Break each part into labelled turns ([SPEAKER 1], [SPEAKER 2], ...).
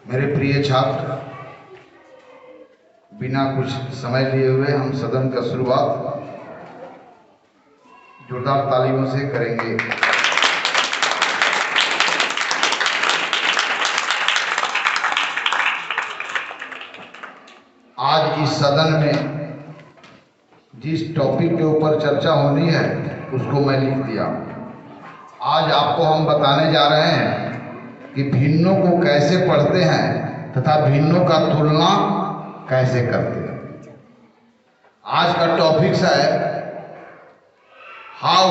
[SPEAKER 1] मेरे प्रिय छात्र, बिना कुछ समय लिए हुए हम सदन का शुरुआत जोरदार तालियों से करेंगे। आज इस सदन में जिस टॉपिक के ऊपर चर्चा होनी है उसको मैं लिख दिया। आज आपको हम बताने जा रहे हैं कि भिन्नों को कैसे पढ़ते हैं तथा भिन्नों का तुलना कैसे करते हैं। आज का टॉपिक है how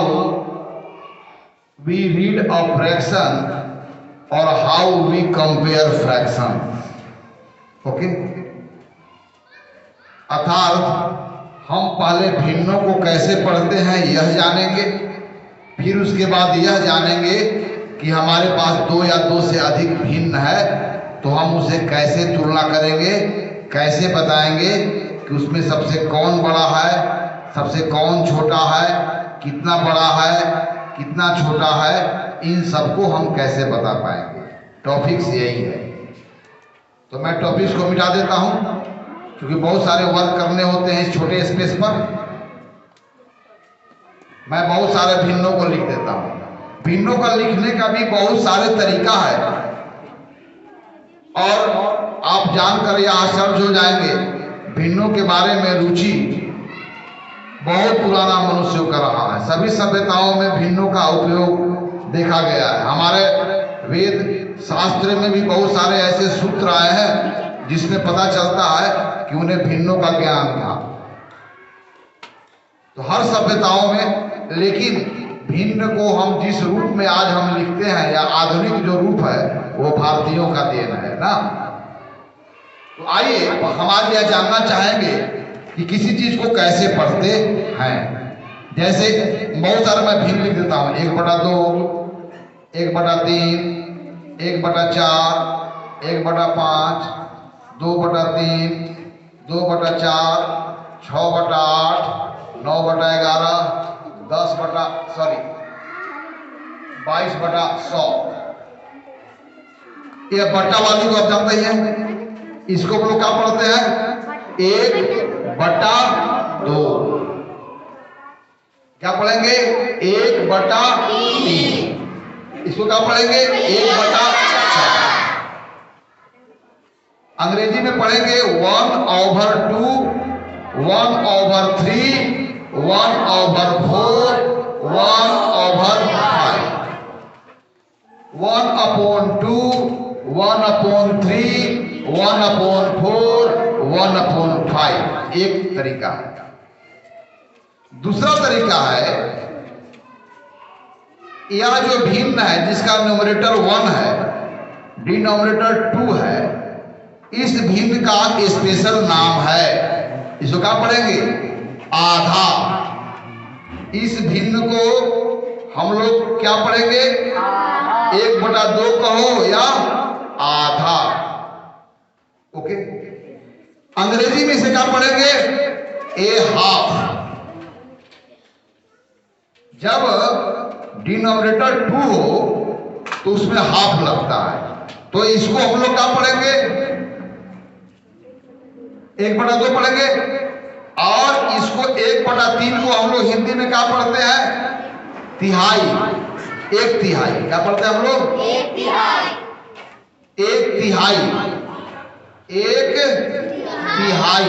[SPEAKER 1] we read a fraction और how we compare fraction. Okay, अर्थात हम पहले भिन्नों को कैसे पढ़ते हैं यह जानेंगे, फिर उसके बाद यह जानेंगे कि हमारे पास दो या दो से अधिक भिन्न है तो हम उसे कैसे तुलना करेंगे, कैसे बताएंगे कि उसमें सबसे कौन बड़ा है, सबसे कौन छोटा है, कितना बड़ा है, कितना छोटा है, इन सबको हम कैसे बता पाएंगे। टॉपिक्स यही है। तो मैं टॉपिक्स को मिटा देता हूं क्योंकि बहुत सारे वर्क करने होते हैं इस छोटे स्पेस पर। मैं बहुत सारे भिन्नों को लिख देता हूं। भिन्नों का लिखने का भी बहुत सारे तरीका है और आप जानकर यह आश्चर्य हो जाएंगे। भिन्नों के बारे में रुचि बहुत पुराना मनुष्यों का रहा है। सभी सभ्यताओं में भिन्नों का उपयोग देखा गया है। हमारे वेद शास्त्र में भी बहुत सारे ऐसे सूत्र आए हैं जिसमें पता चलता है कि उन्हें भिन्नों का ज्ञान था। तो हर सभ्यताओं में, लेकिन भिन्न को हम जिस रूप में आज हम लिखते हैं या आधुनिक जो रूप है वो भारतीयों का देन है ना। तो आइए हम आज यह जानना चाहेंगे कि किसी चीज को कैसे पढ़ते हैं। जैसे बहुत सारे मैं भिन्न लिख देता हूं, 1/2, 1/3, 1/4, 1/5, 2/3, 2/4, 6/8, 9/11, 22/100। ये बट्टा वाली को आप जानते ही हैं। इसको हम लोग क्या पढ़ते हैं? 1/2। क्या पढ़ेंगे? 1/3। इसको क्या पढ़ेंगे? 1/6। अंग्रेजी में पढ़ेंगे 1/2, 1/3, 1/4, 1/5, 1/2, 1/3, 1/4, 1/5। एक तरीका है। दूसरा तरीका है, यह जो भिन्न है जिसका न्यूमरेटर 1 है, डिनोमिनेटर 2 है, इस भिन्न का स्पेशल नाम है। इसको क्या पढ़ेंगे? आधा। इस भिन्न को हम लोग क्या पढ़ेंगे? 1/2 कहो या आधा। ओके, अंग्रेजी में इसे क्या पढ़ेंगे? ½ जब डिनोमिनेटर 2 हो तो उसमें ½ लगता है। तो इसको हम लोग क्या पढ़ेंगे? 1/2 पढ़ेंगे। और इसको 1/3 को हम लोग हिंदी में क्या पढ़ते हैं? तिहाई। 1/3 क्या पढ़ते हैं हम लोग? 1/3। 1/3, 1/3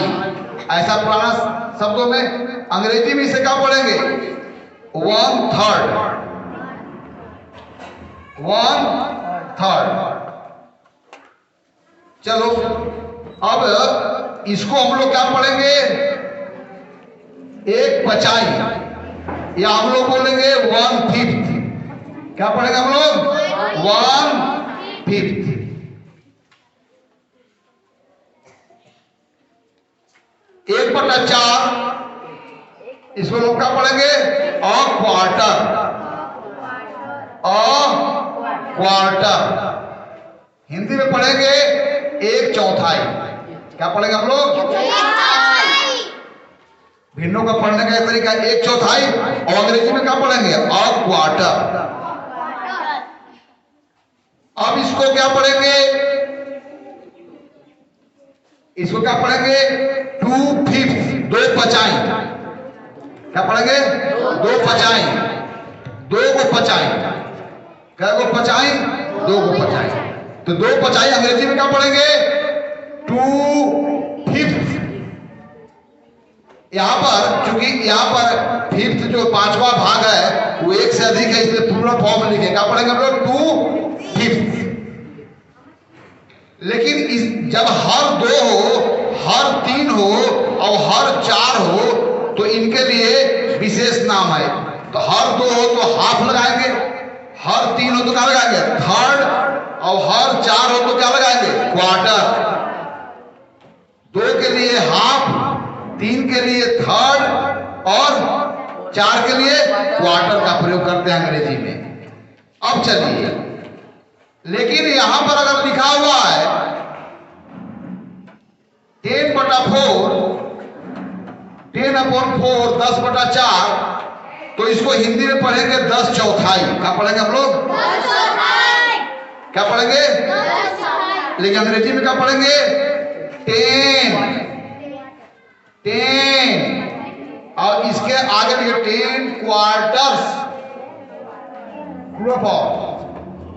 [SPEAKER 1] ऐसा पुराना शब्दों में। अंग्रेजी में इसे क्या पढ़ेंगे? 1/3। 1/3। चलो अब इसको हम लोग क्या पढ़ेंगे? 1/5 या हम लोग बोलेंगे 1/5। क्या पढ़ेंगे हम लोग? 1/5। एक 1/4 इसको लोग क्या पढ़ेंगे? क्वार्टर। हिंदी में पढ़ेंगे 1/4। क्या पढ़ेंगे हम लोग? भिन्नों का पढ़ने का एक तरीका 1/4। और अंग्रेजी में क्या पढ़ेंगे? क्वार्टर। अब इसको क्या पढ़ेंगे? इसको क्या पढ़ेंगे? 2/5, 2/5। क्या पढ़ेंगे? 2/5, 2 को 5। क्या को 5? 2 को 5। तो 2/5 अंग्रेजी में क्या पढ़ेंगे? 2/5। यहां पर चूंकि यहां पर फिफ्थ जो 5वां भाग है वो 1 से अधिक है, इसलिए पूरा फॉर्म लिखे। क्या पढ़ेंगे हम लोग? 2/5। लेकिन जब हर 2 हो, हर 3 हो और हर 4 हो तो इनके लिए विशेष नाम है। तो हर 2 हो तो हाफ लगाएंगे, हर 3 हो तो क्या लगाएंगे? थर्ड, और हर 4 हो तो क्या लगाएंगे? क्वार्टर। 2 के लिए हाफ, 3 के लिए थर्ड और 4 के लिए क्वार्टर का प्रयोग करते हैं अंग्रेजी में। अब चलिए, लेकिन यहां पर अगर लिखा हुआ है 10/4, 10/4, 10/4, तो इसको हिंदी में पढ़ेंगे 10/4। क्या पढ़ेंगे हम लोग? 10/4। क्या पढ़ेंगे? 10/4। लेकिन अंग्रेजी में क्या पढ़ेंगे? 10। और इसके आगे लिखे 10 क्वार्टर्स,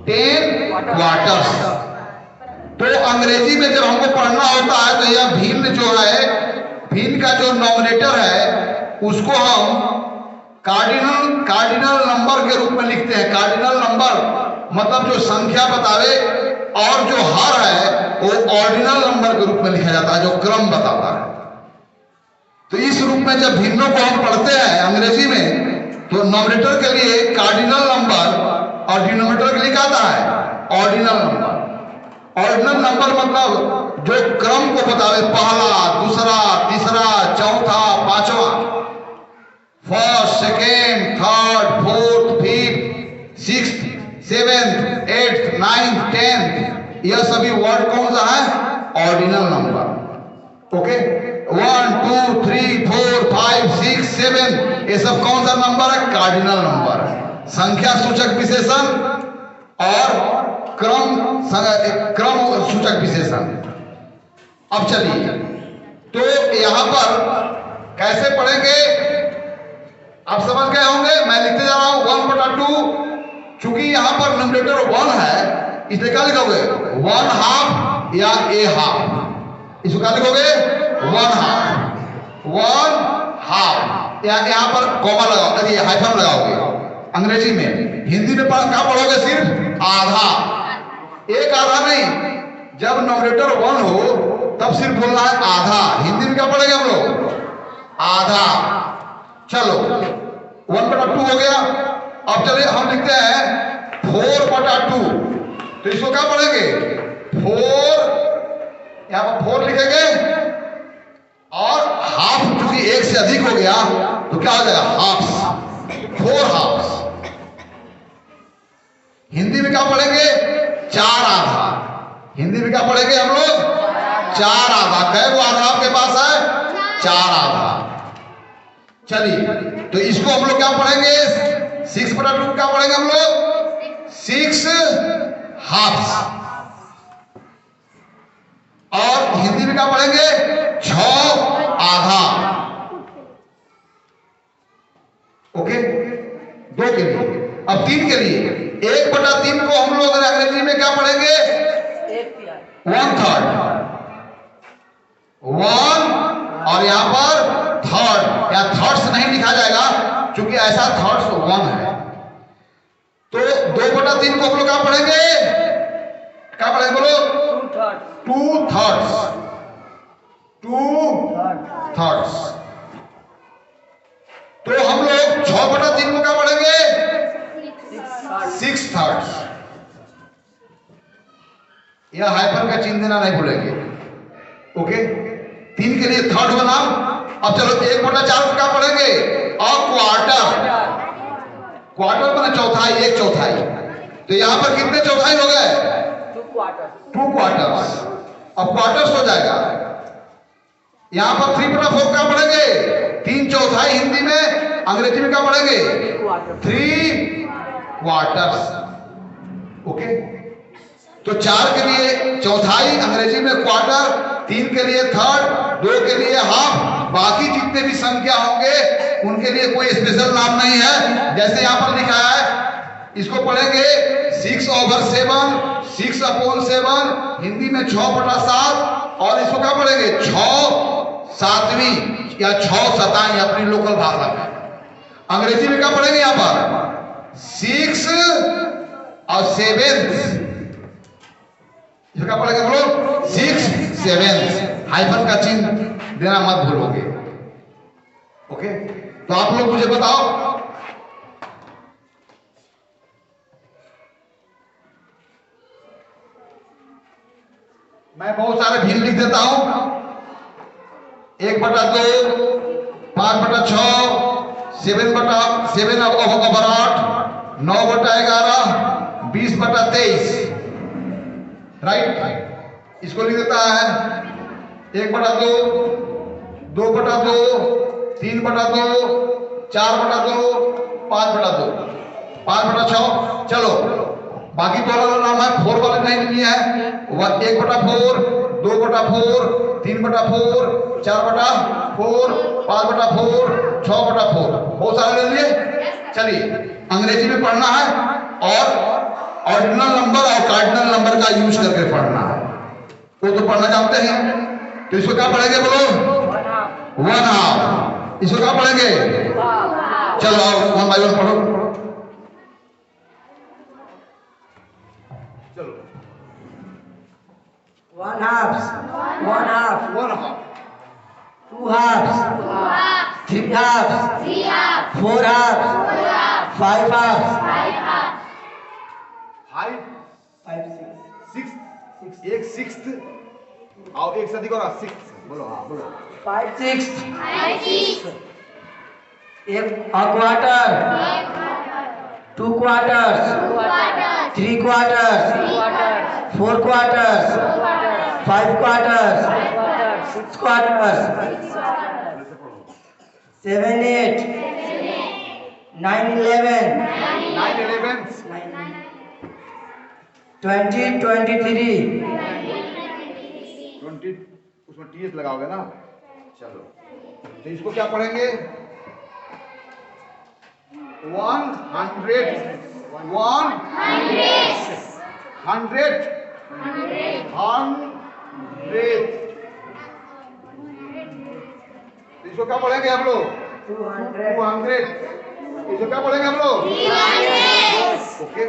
[SPEAKER 1] 10 क्वार्टर्स। तो अंग्रेजी में जब हमको पढ़ना होता है तो यह भिन्न जो है, भिन्न का जो नॉमिनेटर है उसको हम कार्डिनल नंबर के रूप में लिखते हैं। कार्डिनल नंबर मतलब जो संख्या बतावे, और जो हर है वो ऑर्डिनल नंबर के रूप में लिखा जाता है, जो क्रम बताता है। तो इस रूप में जब भिन्नों को हम पढ़ते हैं अंग्रेजी में तो नॉमिनेटर के लिए कार्डिनल नंबर और डिनोमिनेटर के लिए क्या आता है? Ordinal number. ऑर्डिनल नंबर मतलब जो क्रम को बतावे, पहला, दूसरा, तीसरा, चौथा, पांचवा, first, second, third, fourth, fifth, sixth, seventh, eighth, ninth, tenth, यह सभी वर्ड कौन सा है? Ordinal number. ओके, 1, 2, 3, 4, 5, 6, 7, ये सब कौन सा नंबर है? Cardinal number. संख्या सूचक विशेषण और क्रम सूचक विशेषण। अब चलिए, तो यहां पर कैसे पढ़ेंगे आप समझ गए होंगे। मैं लिखते जा रहा हूं 1/2, चूंकि यहां पर न्यूमरेटर 1 है इसलिए क्या लिखोगे? 1/2 या a/2। इसको क्या लिखोगे? 1/2, 1/2, या यहां पर कॉमा लगाओ, अरे हाइफन लगाओगे अंग्रेजी में। हिंदी में क्या पढ़ोगे? सिर्फ आधा, एक आधा नहीं। जब नॉमिनेटर 1 हो तब सिर्फ बोलना है आधा। हिंदी में क्या पढ़ेंगे हम लोग? आधा। चलो 1/2 हो गया। अब चलिए हम लिखते हैं 4/2। तो इसको क्या पढ़ेंगे? 4, यहां पर 4 लिखेंगे और हाफ, चूंकि 1 से अधिक हो गया तो क्या हो जाएगा? Halves, 4 halves. हिंदी में क्या पढ़ेंगे? 4 आधा। हिंदी में क्या पढ़ेंगे हम लोग? 4 आधा। कै वो आधा आपके पास है? 4 आधा। चलिए, तो इसको हम लोग क्या पढ़ेंगे? 6/2 क्या पढ़ेंगे हम लोग? 6 हाफ्स। और हिंदी में क्या पढ़ेंगे? 6 आधा। ओके, 2 के लिए। अब 3 के लिए 1/3 को हम लोग अंग्रेजी में क्या पढ़ेंगे? 1/3, 1 और यहां पर थर्ड, या थर्ड्स नहीं लिखा जाएगा क्योंकि ऐसा थर्ड्स 1 है। तो 2/3 को हम लोग क्या पढ़ेंगे? क्या पढ़ेंगे बोलो? 2/3, 2/3। तो हम लोग 6/3 को क्या पढ़ेंगे? 6/3। यह हाइफन का चिन्ह देना नहीं भूलेंगे। ओके, 3 के लिए थर्ड बना। अब चलो 1/4 को क्या पढ़ेंगे? क्वार्टर। क्वार्टर बना चौथाई, 1 चौथाई। तो यहां पर कितने चौथाई हो गए? 2 क्वार्टर्स। अब क्वार्टर्स हो जाएगा। यहां पर 3/4 क्या पढ़ेंगे? 3 चौथाई हिंदी में, अंग्रेजी में क्या पढ़ेंगे? 3 क्वार्टर्स। ओके, तो 4 के लिए चौथाई, अंग्रेजी में क्वार्टर, 3 के लिए थर्ड, 2 के लिए हाफ, बाकी जितने भी संख्या होंगे उनके लिए कोई स्पेशल नाम नहीं है। जैसे यहाँ पर लिखा है, इसको पढ़ेंगे 6/7, 6/7, हिंदी में 6/7, और इसको क्या पढ़ेंगे 6/7 या 6/7 अपनी लोकल भाषा में। अंग्रेजी में क्या पढ़ेंगे यहाँ पर 6 और 7, क्या पढ़ेंगे बोलो 6 7, हाइफन का चिन्ह देना मत भूलोगे। ओके, तो आप लोग मुझे बताओ, मैं बहुत सारे भिन्न लिख देता हूं, 1/2, 5/6, 7/8, 9/11, 20/23, राइट। इसको लिख देता है 1/2, 2/2, 3/2, 4/2, 5/2, 5/6। चलो बाकी तो वाला नाम है 4 वाले नहीं लिए है, 1/4, 2/4, 3/4, 4/4, 5/4, 6/4, बहुत सारे ले लिए। चलिए अंग्रेजी में पढ़ना है और ऑर्डिनल नंबर और कार्डिनल नंबर का यूज करके पढ़ना है, वो तो पढ़ना जानते हैं। तो इसको क्या पढ़ेंगे बोलो 1/2। इसको क्या पढ़ेंगे, चलो आओ 1 by 1 पढ़ो। चलो
[SPEAKER 2] 1 halves, 1 half,
[SPEAKER 1] 1 half,
[SPEAKER 2] 2 halves, 3 halves, 4 halves, 5 halves,
[SPEAKER 1] 6, 1 6th और 1 से अधिक होगा 6, बोलो हाँ बोलो
[SPEAKER 2] 5 6, 1 quarter, 2 quarters, 3 quarters, 4 quarters, 5 quarters, 6 quarters, 7 8, 9 11,
[SPEAKER 1] 9 11,
[SPEAKER 2] 20 23,
[SPEAKER 1] 20, उसमें टीएस लगाओगे ना। चलो तो इसको क्या पढ़ेंगे 100, 100, इसको क्या पढ़ेंगे हम लोग 200, इसको क्या पढ़ेंगे हम लोग 300। ओके,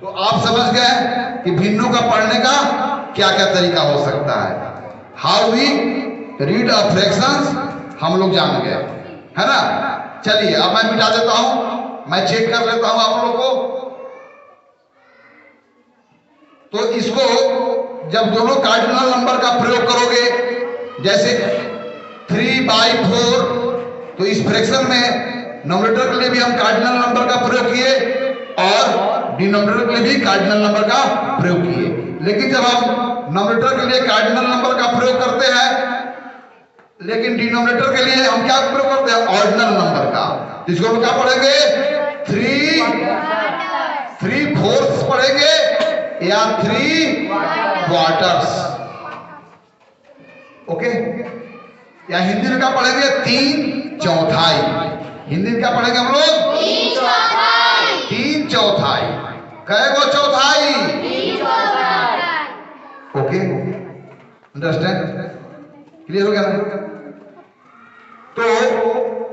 [SPEAKER 1] तो आप समझ गए कि भिन्नों का पढ़ने का क्या क्या तरीका हो सकता है। How we read a fractions हम लोग जान गए, है ना। चलिए अब मैं मिटा देता हूं, मैं चेक कर लेता हूं आप लोगों को। तो इसको जब दोनों कार्डिनल नंबर का प्रयोग करोगे, जैसे 3/4, तो इस फ्रैक्शन में नोमिनेटर के लिए भी हम कार्डिनल नंबर का प्रयोग किए और डिनोमिनेटर के लिए भी कार्डिनल नंबर का प्रयोग किए। लेकिन जब हम नोमिनेटर के लिए कार्डिनल नंबर का प्रयोग करते हैं, लेकिन डिनोमिनेटर के लिए हम क्या प्रयोग करते हैं ऑर्डिनल नंबर का। तो इसको हम क्या पढ़ेंगे 3/4 पढ़ेंगे या 3 quarters। ओके, या हिंदी में क्या पढ़ेंगे 3/4। हिंदी में क्या पढ़ेंगे हम लोग 3/4। कहे गो चौथाई। ओके, अंडरस्टैंड, क्लियर हो गया ना। तो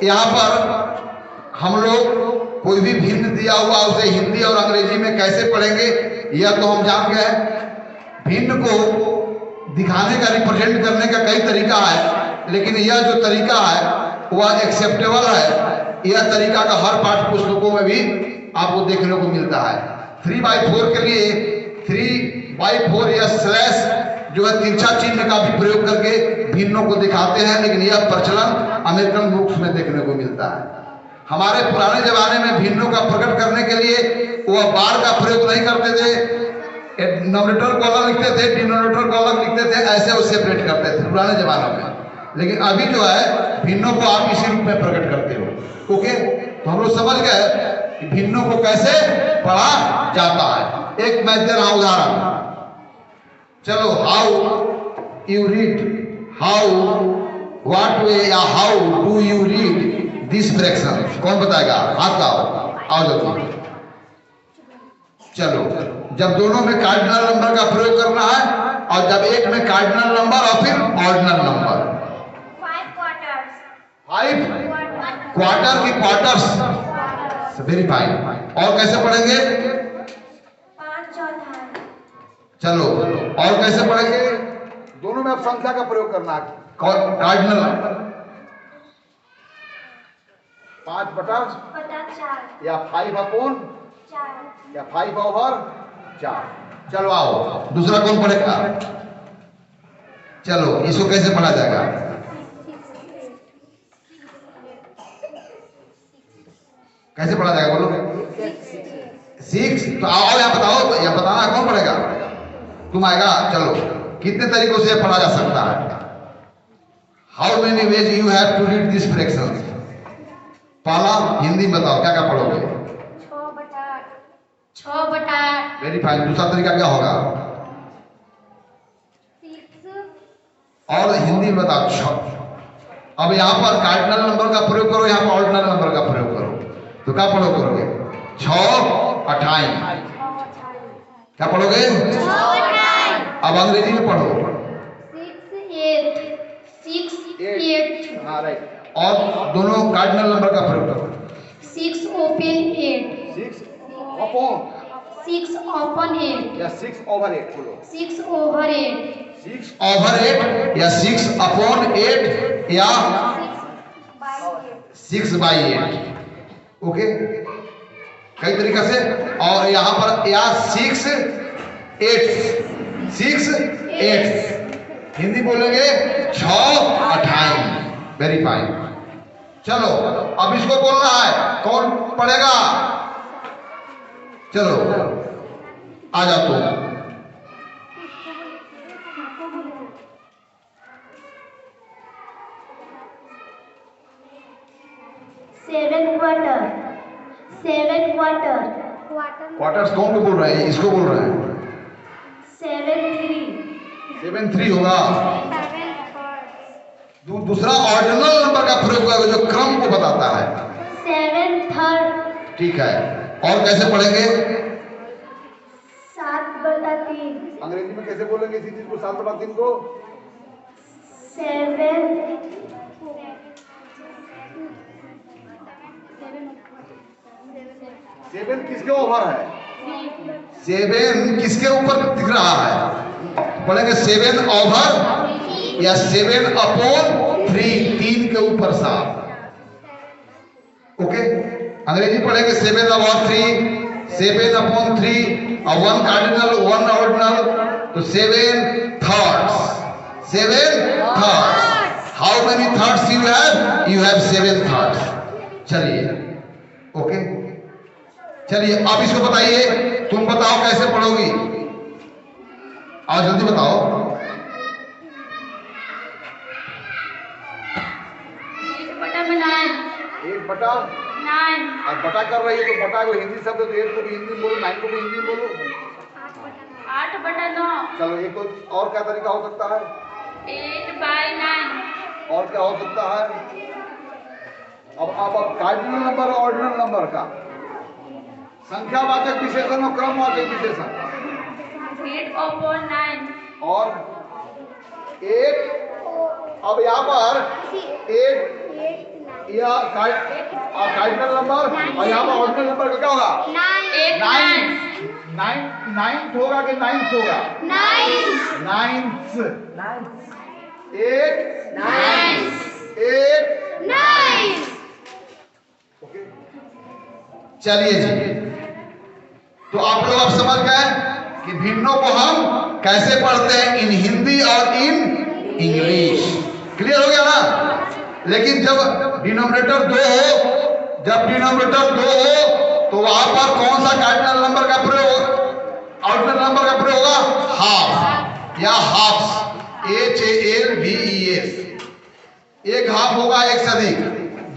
[SPEAKER 1] यहाँ पर हम लोग कोई भी भिन्न दिया हुआ उसे हिंदी और अंग्रेजी में कैसे पढ़ेंगे यह तो हम जान गए। भिन्न को दिखाने का, रिप्रेजेंट करने का कई तरीका है, लेकिन यह जो तरीका है वह एक्सेप्टेबल है। यह तरीका का हर पाठ्य पुस्तकों में भी आपको देखने को मिलता है। 3/4 के लिए 3/4 या स्लैश जो है तिरछा चिन्ह का भी प्रयोग करके भिन्नों को दिखाते हैं, लेकिन यह प्रचलन अमेरिकन बुक्स में देखने को मिलता है। हमारे पुराने जमाने में भिन्नों का प्रकट करने के लिए वह बार का प्रयोग नहीं करते थे, नोमिनेटर को अलग लिखते थे, डिनोमिनेटर को अलग लिखते थे, ऐसे वो सेपरेट करते थे पुराने जमानों में। लेकिन अभी जो है भिन्नों को आप इसी रूप में प्रकट करते हो। ओके, तो हम लोग समझ गए कि भिन्नों को कैसे पढ़ा जाता है। एक मैं दे रहा हूं उदाहरण। चलो how you read, how what way या how do you read this fraction, कौन बताएगा? हाथ लाओ, आओ जल्दी। चलो, जब दोनों में कार्डिनल नंबर का प्रयोग करना है और जब एक में कार्डिनल नंबर और फिर ऑर्डिनल नंबर। 5 क्वार्टर की क्वार्टर्स, वेरी फाइन। और कैसे पढ़ेंगे?
[SPEAKER 3] 5 चौथाई।
[SPEAKER 1] चलो, और कैसे पढ़ेंगे? दोनों में अब संख्या का प्रयोग करना है, कार्डिनल नंबर। 5 बटा
[SPEAKER 3] 4
[SPEAKER 1] या 5 अपॉन
[SPEAKER 3] 4।
[SPEAKER 1] या 5 ओवर 4। चलो आओ, दूसरा कौन पढ़ेगा? चलो, इसको कैसे पढ़ा जाएगा? कैसे पढ़ा जाएगा बोलो? 6। तो आओ यहाँ बताओ, यहाँ बताना कौन पढ़ेगा? तुम आएगा। चलो, कितने तरीकों से पढ़ा जा सकता है? How many ways you have to read this fraction? पहला हिंदी में बताओ, क्या क्या पढ़ोगे?
[SPEAKER 3] 6 बटा
[SPEAKER 1] वेरी फाइन। दूसरा तरीका क्या होगा?
[SPEAKER 3] 6।
[SPEAKER 1] और हिंदी में बताओ 6। अब यहाँ पर कार्डिनल नंबर का प्रयोग करो, यहाँ पर ऑर्डिनल नंबर का प्रयोग करो, तो क्या प्रयोग करोगे? 6 28। क्या पढ़ोगे? अब अंग्रेजी में पढ़ो।
[SPEAKER 3] 6 8।
[SPEAKER 1] हाँ राइट। और दोनों कार्डिनल नंबर का प्रयोग करो।
[SPEAKER 3] 6 ओपन 8।
[SPEAKER 1] 6 upon
[SPEAKER 3] 6 upon 8।
[SPEAKER 1] या 6 ओवर 8 बोलो।
[SPEAKER 3] 6 over 8।
[SPEAKER 1] 6 ओवर 8 या 6 अपॉन 8 या 6 बाई 8। ओके, कई तरीका से। और यहाँ पर या 6 8 हिंदी बोलेंगे 6 28। Very fine. चलो, अब इसको बोलना है, कौन पढ़ेगा? चलो आ जाओ तुम।
[SPEAKER 3] 7 quarter। 7 quarter।
[SPEAKER 1] क्वार्टर्स कौन को बोल रहे हैं? इसको बोल रहे हैं।
[SPEAKER 3] 7 3।
[SPEAKER 1] 7 3 होगा।
[SPEAKER 3] 7
[SPEAKER 1] दूसरा ऑर्डिनल नंबर का प्रयोग होगा जो क्रम को बताता है।
[SPEAKER 3] 7 3।
[SPEAKER 1] ठीक है, और कैसे पढ़ेंगे?
[SPEAKER 3] 7 बटा 3।
[SPEAKER 1] अंग्रेजी में कैसे बोलेंगे इसी चीज को? 7 बटा 3 को 7 किसके ओवर है? 7 किसके ऊपर दिख रहा है? पढ़ेंगे 7 ओवर या 7 अपॉन 3, 3 के ऊपर 7। ओके, अंग्रेजी पढ़ेंगे 7 अपॉन 3, 7 अपॉन 3 और 1 कार्डिनल 1 ऑर्डिनल, तो 7 thirds. 7 thirds. How many thirds you have? You have 7 thirds. चलिए, ओके, चलिए अब इसको बताइए, तुम बताओ कैसे पढ़ोगी? आओ जल्दी बताओ।
[SPEAKER 3] 8 बटा 9।
[SPEAKER 1] 8 बटा
[SPEAKER 3] 9।
[SPEAKER 1] और बटा कर रही है तो बटा को हिंदी शब्द, तो 8 को भी हिंदी में बोलो, 9 को भी हिंदी में बोलो।
[SPEAKER 3] 8 बटा 9।
[SPEAKER 1] चलो, एक और क्या तरीका हो सकता है?
[SPEAKER 3] 8 by 9।
[SPEAKER 1] और क्या हो सकता है? अब कार्डिनल नंबर और ऑर्डिनल नंबर का संख्यावाचक विशेषण और क्रमवाचक विशेषण।
[SPEAKER 3] 8 upon 9।
[SPEAKER 1] और 8, अब यहाँ पर 8 या कार्डिनल नंबर और यहाँ पर ऑर्डिनल नंबर का क्या होगा?
[SPEAKER 3] 8
[SPEAKER 1] 9 होगा कि 9th होगा? 9th। 8 ओके, चलिए जी। तो आप लोग अब समझ गए कि भिन्नों को हम कैसे पढ़ते हैं इन हिंदी और इन इंग्लिश। क्लियर हो गया ना? लेकिन जब डिनोमिनेटर 2 हो, तो वहां पर कौन सा कार्डिनल नंबर का प्रयोग, ऑर्डिनल नंबर का प्रयोग होगा? हाफ या हाफ्स, HALVES। एक हाफ होगा एक से अधिक।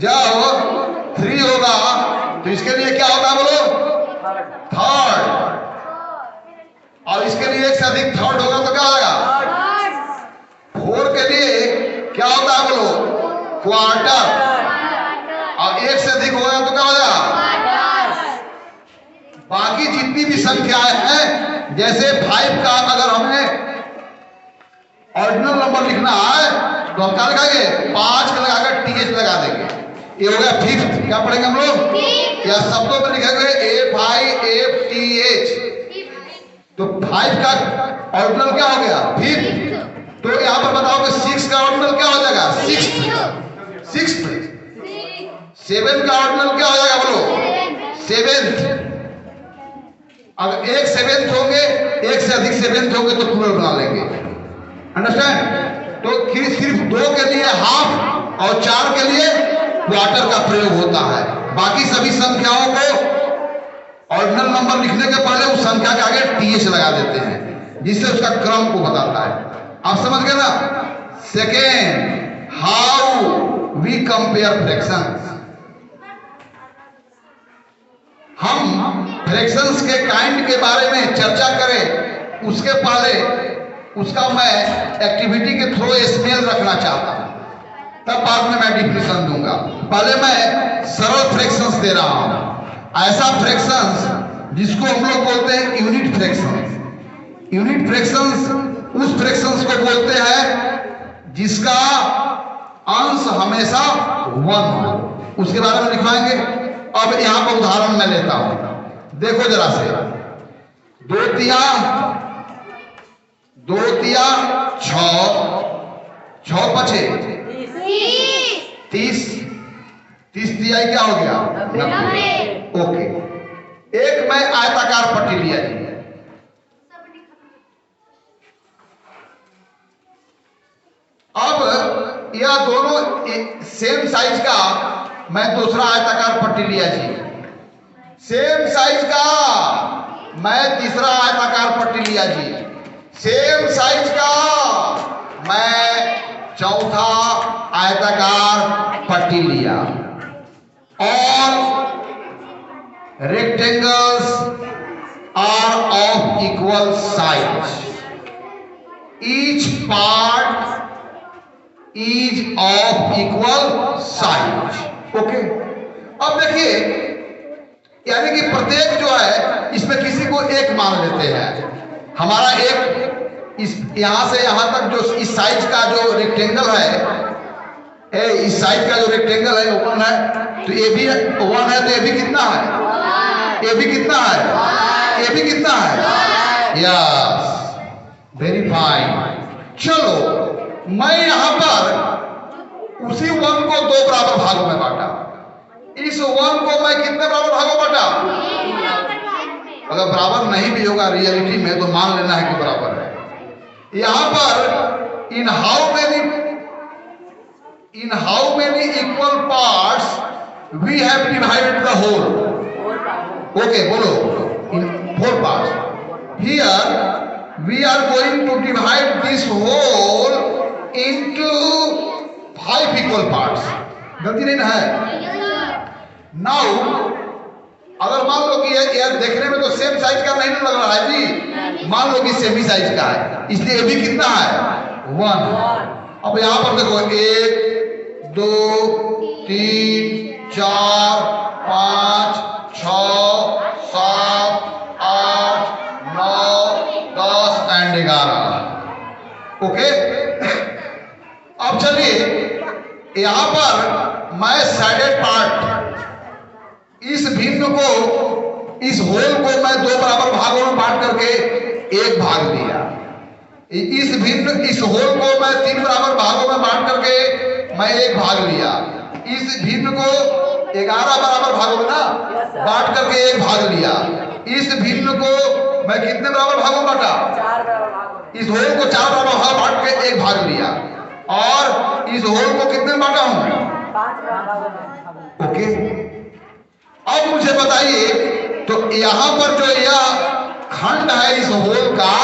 [SPEAKER 1] जब 3 होगा तो इसके लिए क्या होगा बोलो? थर्ड। और इसके लिए एक से अधिक थर्ड होगा तो क्या होगा? 4 के लिए क्या होता है बोलो? क्वार्टर। और एक से अधिक होगा तो क्या हो जाएगा? बाकी जितनी भी संख्याएं हैं, जैसे 5 का अगर हमें ऑर्डिनल नंबर लिखना है तो हम क्या लिखेंगे? 5 का लगाकर TH लगा देंगे। ये हो गया फिफ्थ। क्या पढ़ेंगे हम लोग? या शब्दों में लिखेंगे FIFTH। तो 5 का ऑर्डिनल क्या हो गया? फिफ्थ। तो यहाँ पर बताओ कि 6 का ऑर्डिनल क्या हो जाएगा? सिक्स्थ। 7 का ऑर्डिनल क्या हो जाएगा बोलो? 7th। अगर एक 7th होंगे, एक से अधिक 7th होंगे तो प्लूरल बना लेंगे। अंडरस्टैंड? तो सिर्फ 2 के लिए हाफ और 4 के लिए क्वार्टर का प्रयोग होता है। बाकी सभी संख्याओं को ऑर्डिनल नंबर लिखने के पहले उस संख्या के आगे TH लगा देते हैं, जिससे उसका क्रम को बताता है। आप समझ गए ना? Second, how we compare fractions. हम फ्रैक्शंस के काइंड के बारे में चर्चा करें उसके पहले उसका मैं एक्टिविटी के थ्रू स्मेल रखना चाहता हूं, तब बाद में मैं डिफिनेशन दूंगा। पहले मैं सरल फ्रैक्शंस दे रहा हूं। ऐसा फ्रैक्शंस जिसको हम लोग बोलते हैं यूनिट फ्रैक्शंस। यूनिट फ्रैक्शंस उस फ्रैक्शंस को बोलते हैं जिसका अंश हमेशा 1 हो। उसके बारे में लिखवाएंगे। अब यहां पर उदाहरण मैं लेता हूं, देखो जरा से। 2 तिया 6, 6 पछे 30, 30 तिहाई क्या हो गया? 90। ओके, एक मैं आयताकार पट्टी लिया जी। अब यह दोनों सेम साइज का मैं दूसरा आयताकार पट्टी लिया जी। सेम साइज का मैं तीसरा आयताकार पट्टी लिया जी। सेम साइज का मैं चौथा आयताकार पट्टी लिया। और rectangles are of equal size, each part is of equal size. Okay, अब देखिए, यानी कि प्रत्येक जो है इसमें किसी को एक मान लेते हैं। हमारा एक इस यहां से यहां तक जो इस साइज का जो रेक्टेंगल है, इस साइज का जो रेक्टेंगल है 1 है, तो ये भी 1 है, तो ये भी कितना है? ये भी कितना है? ये भी कितना है? Yes, very fine. चलो, मैं यहां पर उसी 1 को 2 बराबर भागों में बांटा। इस 1 को मैं कितने बराबर भागों में बांटा? अगर बराबर नहीं भी होगा रियलिटी में तो मान लेना है कि बराबर है। यहां पर in how many equal parts we have divided the whole. Okay, बोलो, in 4 parts. Here we are going to divide this whole into 5 equal parts. गलती नहीं ना है? नाउ अगर मान लो कि यार देखने में तो सेम साइज का नहीं लग रहा है जी, मान लो कि सेम ही साइज का है, इसलिए ये भी कितना है? 1। अब यहां पर देखो 1 2 3 4 5 6 7 8 9 10 एंड 11। ओके, अब चलिए यहां पर मैं साइडेड पार्ट, इस भिन्न को, इस होल को मैं 2 बराबर भागों में बांट करके 1 भाग दिया। इस होल को मैं 3 बराबर भागों में बांट करके मैं 1 भाग लिया। इस भिन्न को 11 बराबर भागों में ना बांट करके 1 भाग लिया। इस भिन्न को मैं कितने बराबर भागों में बांटा?
[SPEAKER 2] 4 बराबर भागों।
[SPEAKER 1] इस होल को 4 बराबर भाग बांट के 1 भाग लिया। और इस होल को कितने में बांटा हूं?
[SPEAKER 2] 5 बराबर भागों।
[SPEAKER 1] ओके, अब मुझे बताइए, तो यहां पर जो यह खंड है इस होल का,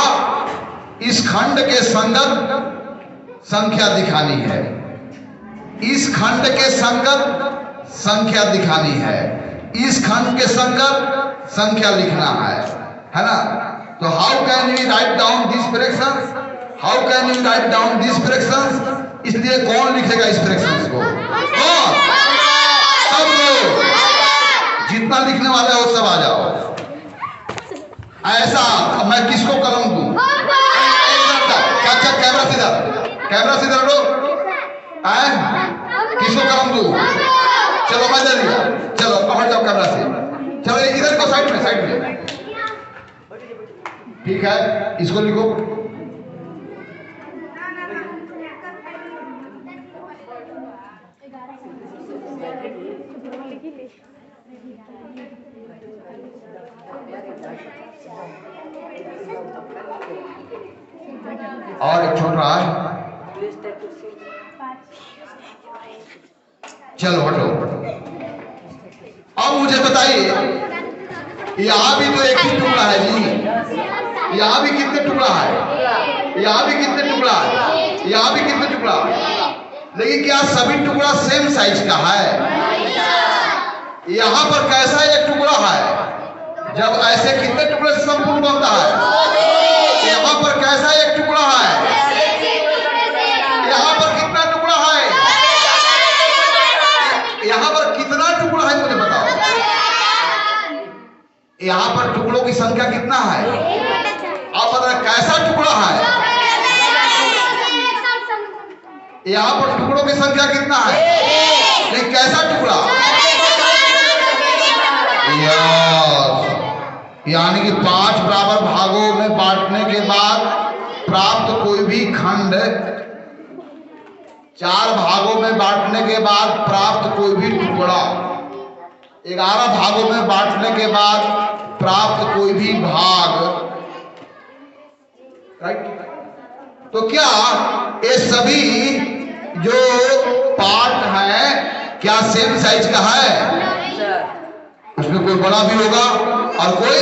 [SPEAKER 1] इस खंड के संगत संख्या दिखानी है। इस खंड के संगत संख्या दिखानी है। इस खंड के संगत संख्या लिखना है ना? तो how can you write down this fractions? How can you write down this fractions? इसलिए कौन लिखेगा इस फ्रैक्शंस को? कौन? सब लोग, जितना लिखने वाला है वो सब आ जाओ। ऐसा मैं किसको कलम दूं? कैमरा सीधा, कैमरा सीधा लो। किसको कलम दूं? चलो मैं दे दिया, चलो पकड़ जाओ कैमरा से। चलो इधर को साइड में, साइड में। ठीक है, इसको लिखो। और एक छोटा है, चलो हटो। अब मुझे बताइए, यहाँ भी तो एक ही टुकड़ा है जी। यहाँ भी कितने टुकड़ा है? यहाँ भी कितने टुकड़ा है? यहाँ भी कितने टुकड़ा? लेकिन क्या सभी टुकड़ा सेम साइज का है? यहाँ पर कैसा एक टुकड़ा है? जब ऐसे कितने टुकड़े से संपूर्ण बनता है? यहाँ पर कैसा एक टुकड़ा है? यहाँ पर कितना टुकड़ा है? यहाँ पर कितना टुकड़ा है मुझे बताओ। यहाँ पर टुकड़ों की संख्या कितना है? आप बताओ कैसा टुकड़ा है? यहाँ पर टुकड़ों की संख्या कितना है? लेकिन कैसा टुकड़ा? यानी कि 5 बराबर भागों में बांटने के बाद प्राप्त कोई भी खंड, 4 भागों में बांटने के बाद प्राप्त कोई भी टुकड़ा, 11 भागों में बांटने के बाद प्राप्त कोई भी भाग, राइट? तो क्या ये सभी जो पार्ट है क्या सेम साइज का है? उसमें कोई बड़ा भी होगा और कोई?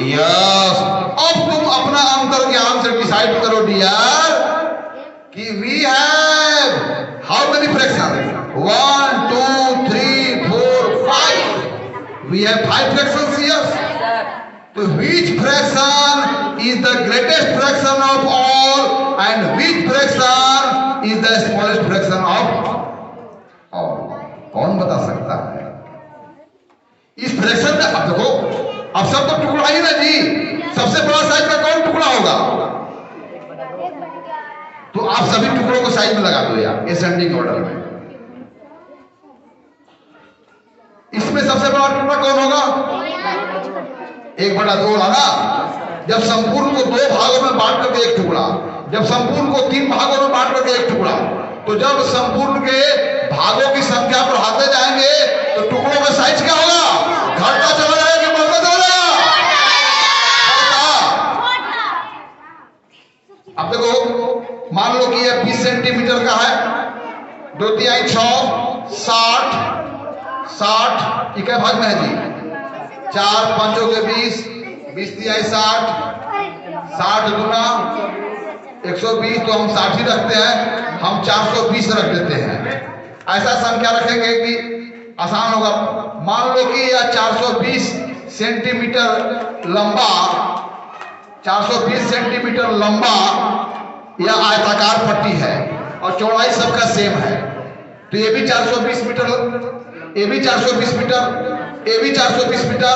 [SPEAKER 1] यस। अब तुम अपना अंतर ज्ञान से डिसाइड करो डियर कि we have how many fractions? 1 2 3 4 5। We have 5 fractions here. तो which fraction is the greatest fraction of all and which fraction is the smallest fraction of all? कौन बता सकता है? इस फ्रैक्शन में अब देखो, अब सब तो टुकड़ा ही ना जी। सबसे बड़ा साइज का कौन टुकड़ा होगा? तो आप सभी टुकड़ों को साइड में लगा दो यार, असेंडिंग ऑर्डर में। इसमें सबसे बड़ा टुकड़ा कौन होगा? 1/2 ना। जब संपूर्ण को 2 भागों में बांट करके एक टुकड़ा, जब संपूर्ण को 3 भागों में बांट करके एक टुकड़ा, तो जब संपूर्ण के भागों की संख्या बढ़ाते जाएंगे तो टुकड़ों का साइज क्या होगा? घटता चला जाएगा कि बढ़ता चला जाएगा? अब देखो, मान लो कि यह 20 सेंटीमीटर का है, 2 तिहाई 6 60 इकाई भाग में है जी। 4 5 के 20, 20 तिहाई 60 गुना 120, तो हम 60 ही रखते हैं, हम 420 रख देते हैं। ऐसा संख्या रखेंगे कि आसान होगा। मान लो कि यह 420 सेंटीमीटर लंबा, 420 सेंटीमीटर लंबा यह आयताकार पट्टी है और चौड़ाई सबका सेम है। तो ये भी 420 मीटर, ये भी 420 मीटर, ये भी 420 मीटर,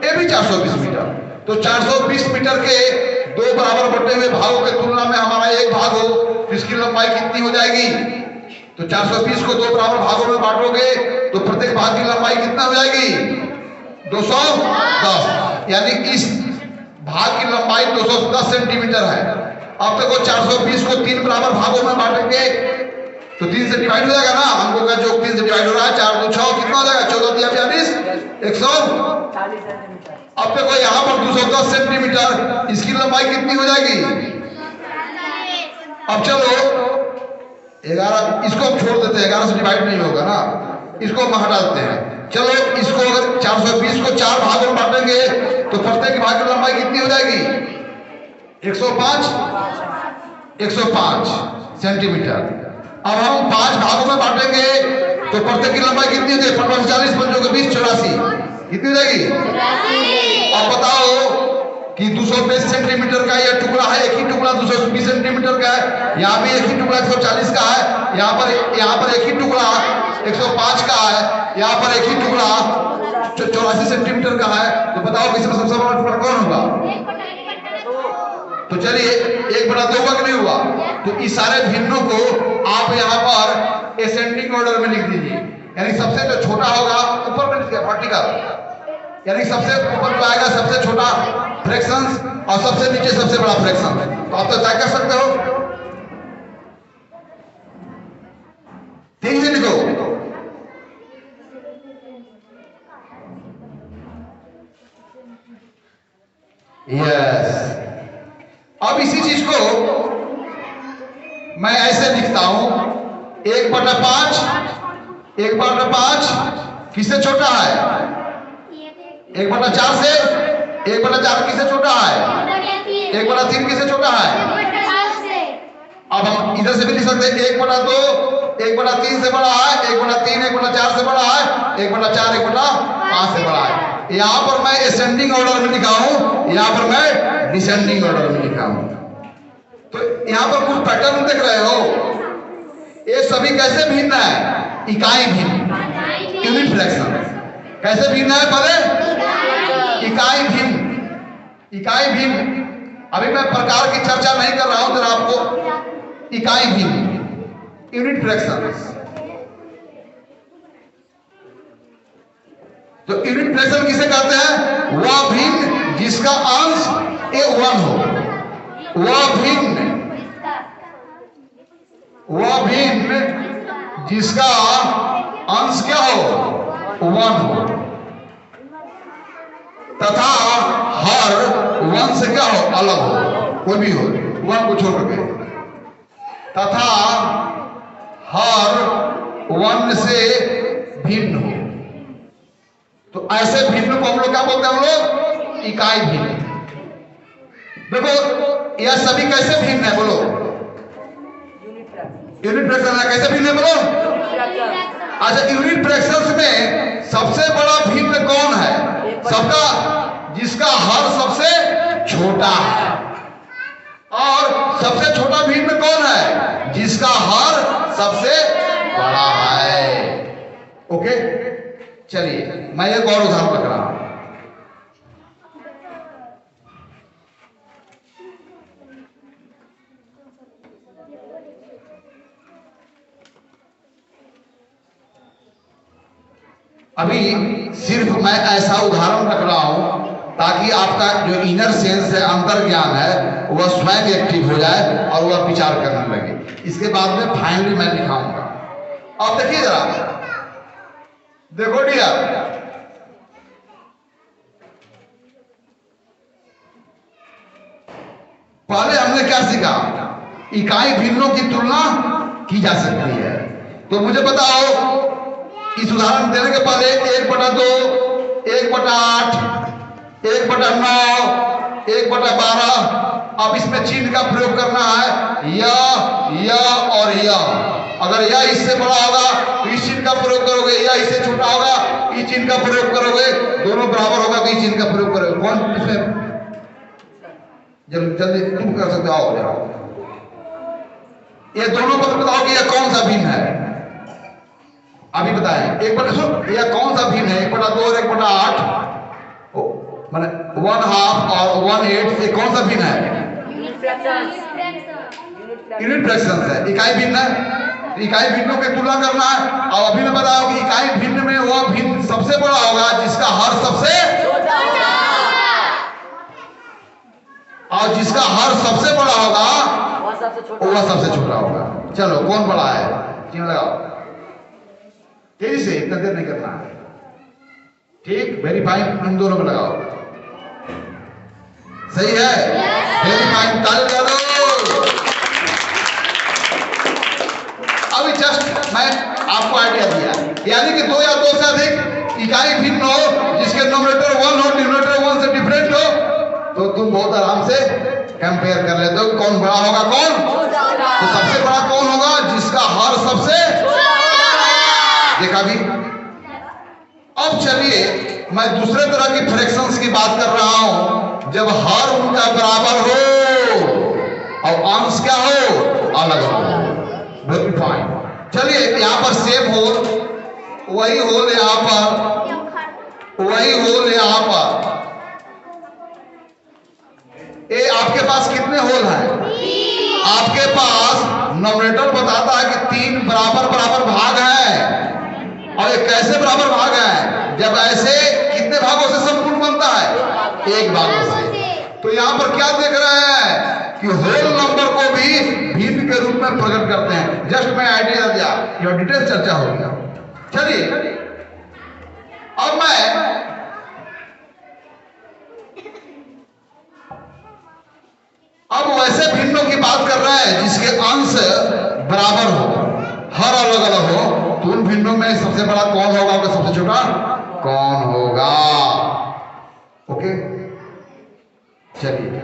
[SPEAKER 1] ये भी 420 मीटर। तो 420 मीटर के 2 बराबर बटे हुए भागों की तुलना में हमारा एक भाग हो तो इसकी लंबाई कितनी हो जाएगी? तो 420 को 2 बराबर भागों में बांटोगे तो प्रत्येक भाग की लंबाई कितना हो जाएगी? 210। यानी इस भाग की लंबाई 210 सेंटीमीटर है। अब तक वो 420 को 3 बराबर भागों में बांटेंगे तो 3 से डिवाइड हो जाएगा ना। हमको का जो 3 से डिवाइड हो रहा है, 4 2 6 कितना हो जाएगा? 14 3 42 140 सेंटीमीटर। अब देखो यहाँ पर 210 सेंटीमीटर, इसकी लंबाई कितनी हो जाएगी? अब चलो 11, इसको हम छोड़ देते हैं, 11 से डिवाइड नहीं होगा ना, इसको हम हटा देते हैं। चलो इसको अगर 420 को 4 भागों में बांटेंगे तो प्रत्येक भाग की लंबाई कितनी हो जाएगी? 105 सेंटीमीटर। अब हम 5 भागों में बांटेंगे तो प्रत्येक की लंबाई कितनी हो जाएगी? 40 5 20 84 कितनी हो जाएगी? अब बताओ कि 220 सेंटीमीटर का यह टुकड़ा है, एक ही टुकड़ा 220 सेंटीमीटर का है, यहाँ भी एक ही टुकड़ा 140 का है, यहाँ पर एक ही टुकड़ा 105 का है, यहाँ पर एक ही टुकड़ा 84 सेंटीमीटर का है। तो बताओ कि इसमें सबसे बड़ा टुकड़ा कौन होगा? तो चलिए 1/2 हुआ कि नहीं हुआ? तो इस सारे भिन्नों को आप यहाँ पर असेंडिंग ऑर्डर में लिख दीजिए, यानी सबसे जो छोटा होगा ऊपर में लिखिए वर्टिकल, यानी सबसे ऊपर जो आएगा सबसे छोटा फ्रैक्शंस और सबसे नीचे सबसे बड़ा फ्रैक्शन। तो आप तो तय कर सकते हो, ठीक से लिखो। यस, अब इसी चीज को मैं ऐसे लिखता हूं 1/5, 1/5 किससे छोटा है? 1/4 से, 1/4 किससे छोटा है? 1/3 किससे छोटा है? अब हम इधर से भी लिख सकते हैं 1/2 1/3 से बड़ा है, 1/3 1/4 से बड़ा है, 1/4 1/5 से बड़ा है। यहाँ पर मैं असेंडिंग ऑर्डर में लिखा हूं, यहाँ पर मैं डिसेंडिंग ऑर्डर में लिखा हूं। तो यहाँ पर कुछ पैटर्न देख रहे हो, ये सभी कैसे भिन्न है? इकाई भिन्न, यूनिट फ्रैक्शन। कैसे भिन्न है? पहले इकाई भिन्न, इकाई भिन्न। अभी मैं प्रकार की चर्चा नहीं कर रहा हूं, जरा आपको इकाई भिन्न, यूनिट फ्रैक्शन। तो यूनिट फ्रैक्शन किसे कहते हैं? वह भिन्न जिसका अंश A1 हो, वह भिन्न जिसका अंश क्या हो? 1 हो, तथा हर 1 से क्या हो? अलग हो, कोई भी हो 1 को छोड़ के, तथा हर 1 से भिन्न हो। तो ऐसे भिन्न को हम लोग क्या बोलते हैं? हम लोग इकाई भिन्न। देखो यह सभी कैसे भिन्न है? बोलो, यूनिट फ्रैक्शन है। कैसे भिन्न है? बोलो। अच्छा, यूनिट फ्रैक्शंस में सबसे बड़ा भिन्न कौन है? सबका जिसका हर सबसे छोटा है। और सबसे छोटा भिन्न कौन है? जिसका हर सबसे बड़ा है। ओके, चलिए मैं एक और उदाहरण रख रहा हूं। अभी सिर्फ मैं ऐसा उदाहरण रख रहा हूं ताकि आपका जो इनर सेंस है, अंतर ज्ञान है, वह स्वयं एक्टिव हो जाए और वह विचार करने लगे। इसके बाद में फाइनली मैं दिखाऊंगा। अब देखिए जरा, देखो डियर, पहले हमने क्या सीखा? इकाई भिन्नों की तुलना की जा सकती है। तो मुझे बताओ, इस उदाहरण देने के पहले 1/2, 1/8, 1/9, 1/12, अब इसमें चिन्ह का प्रयोग करना है, यह और यह। अगर यह इससे बड़ा होगा तो इस चिन्ह का प्रयोग करोगे, यह इससे छोटा होगा इस चिन्ह का प्रयोग करोगे, दोनों बराबर होगा तो इस चिन्ह का प्रयोग करोगे। कौन इसमें जल्दी तुम कर सकते हो? जाओ, ये दोनों को बताओ कि यह कौन सा भिन्न है? अभी बताएं। 1/2 यह कौन सा भिन्न है? 1/2 और 1/8, माने 1/2 और 1/8, ये कौन सा भिन्न है? यूनिट फ्रैक्शन है, इकाई भिन्न है। इकाई भिन्नों की तुलना करना है। अब अभी मैं बताऊं कि इकाई भिन्न में वह भिन्न सबसे बड़ा होगा जिसका हर सबसे और जिसका हर सबसे बड़ा होगा वह सबसे छोटा होगा। चलो कौन बड़ा है? चिन्ह लगाओ तेजी से, इतना देर नहीं करना है। ठीक, वेरी फाइन, इन दोनों में लगाओ। सही है, वेरी फाइन, ताली बजा दो। अभी जस्ट मैं आपको आइडिया दिया, यानी कि 2 या 2 से अधिक इकाई भिन्न हो जिसके नोमिनेटर 1 हो, डिनोमिनेटर 1 से डिफरेंट हो, तो तुम बहुत आराम से कंपेयर कर लेते हो कौन बड़ा होगा। कौन? तो सबसे बड़ा कौन होगा? जिसका हर सबसे देखा भी। अब चलिए मैं दूसरे तरह की फ्रैक्शंस की बात कर रहा हूं, जब हर उनका बराबर हो और अंश क्या हो, अलग हो। Very fine. चलिए यहाँ पर सेम होल, वही होल यहाँ पर, वही होल यहाँ पर। ये आपके पास कितने होल हैं? आपके पास नॉमिनेटर बताता है कि 3 बराबर बराबर भाग है। और ये कैसे बराबर भाग है? जब ऐसे कितने भागों से संपूर्ण बनता है? 1 भागों से। तो यहाँ पर क्या देख रहे हैं कि होल नंबर को भी भिन्न के रूप में प्रकट करते हैं। जस्ट मैं आइडिया दिया, यह डिटेल चर्चा हो गया। चलिए अब वैसे भिन्नों की बात कर रहे हैं जिसके अंश बराबर हो, हर अलग अलग हो। तो उन भिन्नों में सबसे बड़ा कौन होगा और सबसे छोटा कौन होगा? ओके, चलिए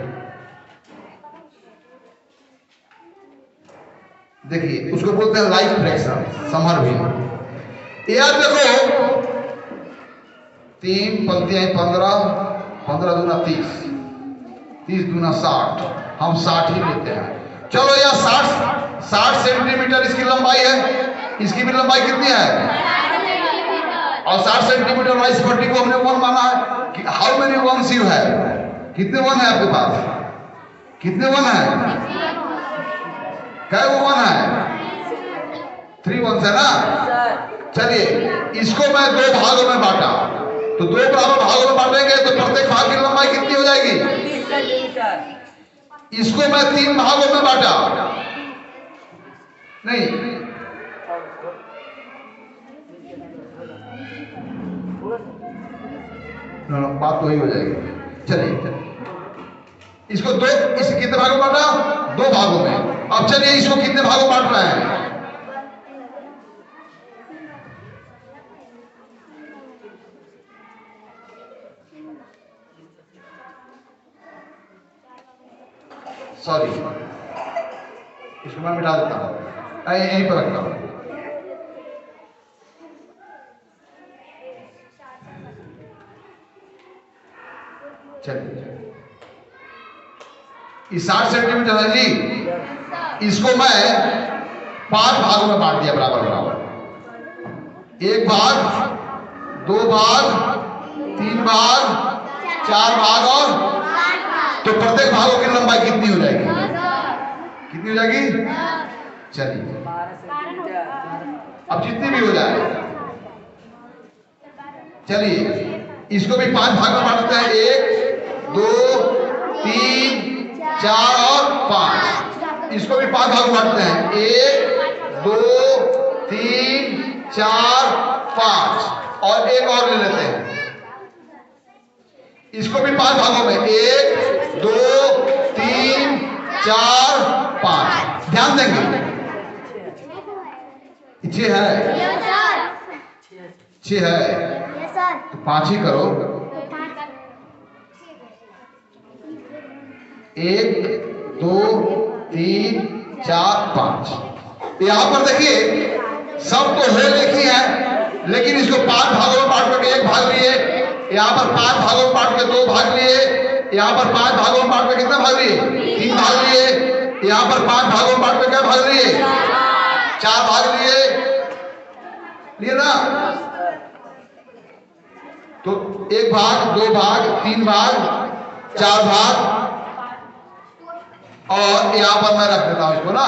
[SPEAKER 1] देखिए, उसको बोलते हैं लाइक फ्रैक्शन, समर भिन्न। यार देखो 3 पंक्तियां 15, 15 दूना 30, 30 दूना 60, हम 60 ही लेते हैं। चलो यह 60 सेंटीमीटर इसकी लंबाई है, इसकी भी लंबाई कितनी है? और 60 सेंटीमीटर वाइस पट्टी को हमने 1 माना है कि हाउ मेनी वंस यू है? कितने 1 है आपके पास? कितने 1 है? क्या वो 1 है? 3 वंस है ना? चलिए इसको मैं 2 भागों में बांटा, तो 2 बराबर भागों में बांटेंगे तो प्रत्येक भाग की लंबाई कितनी हो जाएगी?
[SPEAKER 2] 30 सेंटीमीटर।
[SPEAKER 1] इसको मैं 3 भागों में बांटा, नहीं बात तो वही हो जाएगी। चलिए इसको इस कितने भागों में बांटा? 2 भागों में। अब चलिए इसको कितने भागों बांट रहे हैं? सॉरी, इसको मैं मिटा देता हूं, यहीं पर रखता हूं। चलिए इस 60 सेंटीमीटर है जी, इसको मैं 5 भागों में बांट दिया बराबर बराबर। 1 भाग, 2 भाग, 3 भाग, 4 भाग और तो प्रत्येक भागों की लंबाई कितनी हो जाएगी? कितनी हो जाएगी? चलिए
[SPEAKER 2] 12 सेंटीमीटर।
[SPEAKER 1] अब जितनी भी हो जाए, चलिए इसको भी 5 भाग में बांटते हैं। 1 2 3 4 और 5। इसको भी 5 भाग में बांटते हैं। 1 2 3 4 5 और एक और ले लेते हैं। इसको भी 5 भागों में, 1 2 3 4 5। ध्यान देंगे 6 है, 6 है तो 5 ही करो। 1 2 3 4 5। यहां पर देखिए सब तो है एक ही है, लेकिन इसको 5 भागों में बांट करके 1 भाग लिए, यहाँ पर 5 भागों में बांट के 2 भाग लिए, यहाँ पर 5 भागों में बांट के कितना भाग लिए? 3 भाग लिए, यहाँ पर 5 भागों में बांट के क्या भाग लिए? 4 भाग लिए ना? तो 1 भाग, 2 भाग, 3 भाग, 4 भाग, और यहाँ पर मैं रख देता हूं इसको ना,